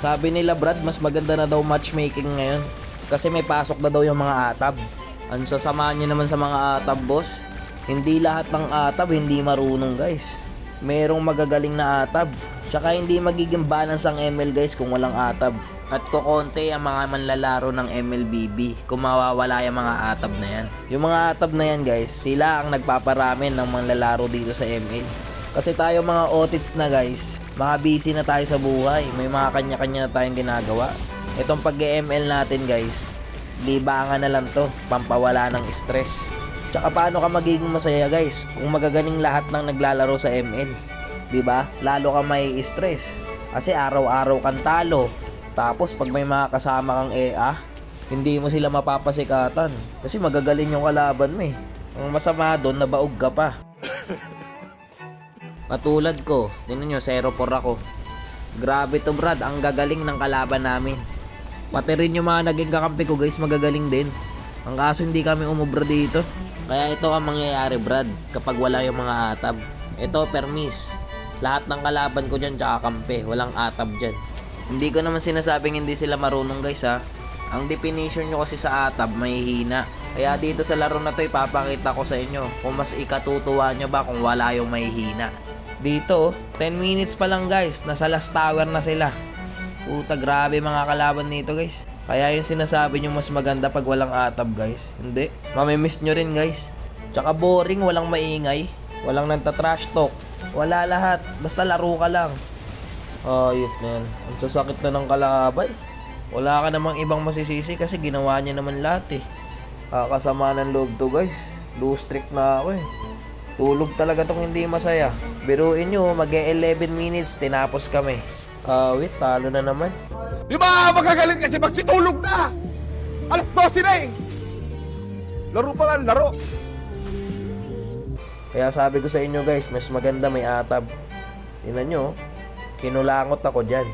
Sabi nila Brad, mas maganda na daw matchmaking ngayon. Kasi may pasok na daw yung mga atab. Ang sasama niyo naman sa mga atab, boss. Hindi lahat ng atab hindi marunong, guys. Merong magagaling na atab. Tsaka hindi magiging balance ang ML, guys, kung walang atab. At kukonti ang mga manlalaro ng MLBB kung mawawala yung mga atab na yan. Yung mga atab na yan, guys, sila ang nagpaparami ng manlalaro dito sa ML. Kasi tayo mga otits na, guys, mga busy na tayo sa buhay. May mga kanya-kanya na tayong ginagawa. Itong pag-ML natin, guys, libangan na lang to, pampawala ng stress. Tsaka paano ka magiging masaya, guys, kung magagaling lahat ng naglalaro sa ML? Diba? Lalo ka may stress. Kasi araw-araw kang talo. Tapos pag may mga kasama kang EA, hindi mo sila mapapasikatan. Kasi magagaling yung kalaban mo eh. Ang masama doon, nabaog ka pa. Patulad ko, tingnan nyo, 0-4 ako. Grabe to Brad, ang gagaling ng kalaban namin. Pati rin yung mga naging kakampi ko guys, magagaling din. Ang kaso hindi kami umubra dito. Kaya ito ang mangyayari Brad, kapag wala yung mga atab. Ito permis. Lahat ng kalaban ko dyan tsaka kampi, walang atab dyan. Hindi ko naman sinasabing hindi sila marunong guys ha. Ang definition nyo kasi sa atab, may hina. Kaya dito sa laro na to ipapakita ko sa inyo kung mas ikatutuwa nyo ba kung wala yung may hina. Dito, 10 minutes pa lang guys, nasa last tower na sila. Puta, grabe mga kalaban nito guys. Kaya yung sinasabi nyo mas maganda pag walang atab guys. Hindi, mamimiss nyo rin guys. Tsaka boring, walang maingay. Walang nagtatrash talk. Wala lahat, basta laro ka lang. Ayot na yan. Ang sasakit na ng kalaban. Wala ka namang ibang masisisi kasi ginawa niya naman lahat eh. Kakasama ng loob to guys. Lose streak na ako eh. Tulog talaga tong hindi masaya. Biruin nyo, mag-11 minutes, tinapos kami. Wait, talo na naman. Di ba magagaling kasi magsitulog na? Alas 12 na eh. Laro pa lang, laro. Kaya sabi ko sa inyo guys, mas maganda may atab. Tingnan nyo, kinulangot ako dyan.